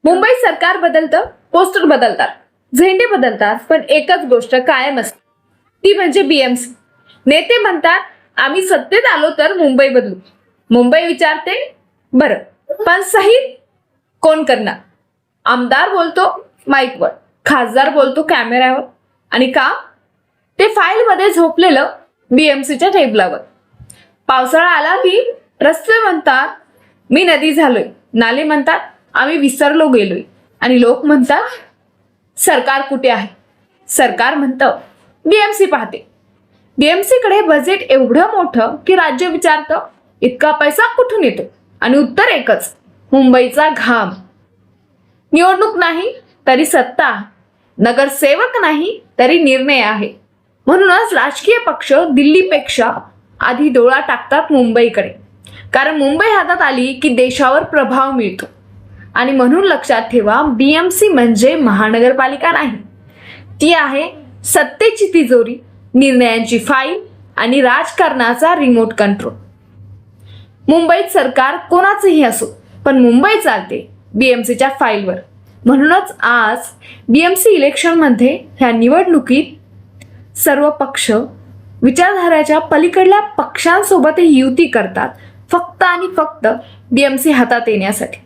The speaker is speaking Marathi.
मुंबई सरकार बदलतं, पोस्टर बदलतात, झेंडे बदलतात, पण एकच गोष्ट कायम असते, ती म्हणजे बीएमसी. नेते म्हणतात आम्ही सत्तेत आलो तर मुंबई बदलू. मुंबई विचारते बरं पण सही कोण करणार? आमदार बोलतो माईकवर, खासदार बोलतो कॅमेऱ्यावर, आणि काम ते फाईल मध्ये झोपलेलं बीएमसीच्या टेबलावर. पावसाळा आला की रस्ते म्हणतात मी नदी झालोय, नाले म्हणतात आम्ही विसरलो गेलोय, आणि लोक म्हणतात सरकार कुठे आहे? सरकार म्हणतं बीएमसी पाहते. बीएमसी कडे बजेट एवढं मोठं की राज्य विचारतं इतका पैसा कुठून येतो? आणि उत्तर एकच, मुंबईचा घाम. निवडणूक नाही तरी सत्ता, नगरसेवक नाही तरी निर्णय आहे. म्हणूनच राजकीय पक्ष दिल्लीपेक्षा आधी डोळा टाकतात मुंबईकडे, कारण मुंबई हातात आली की देशावर प्रभाव मिळतो. आणि म्हणून लक्षात ठेवा, बीएमसी म्हणजे महानगरपालिका नाही, ती आहे सत्तेची तिजोरी, निर्णयांची फाईल आणि राजकारणाचा रिमोट कंट्रोल. मुंबईत सरकार कोणाचंही असो, पण मुंबई चालते बीएमसीच्या फाईलवर. म्हणूनच आज बीएमसी इलेक्शनमध्ये, ह्या निवडणुकीत सर्व पक्ष विचारधाराच्या पलीकडल्या पक्षांसोबत युती करतात, फक्त आणि फक्त बीएमसी हातात येण्यासाठी.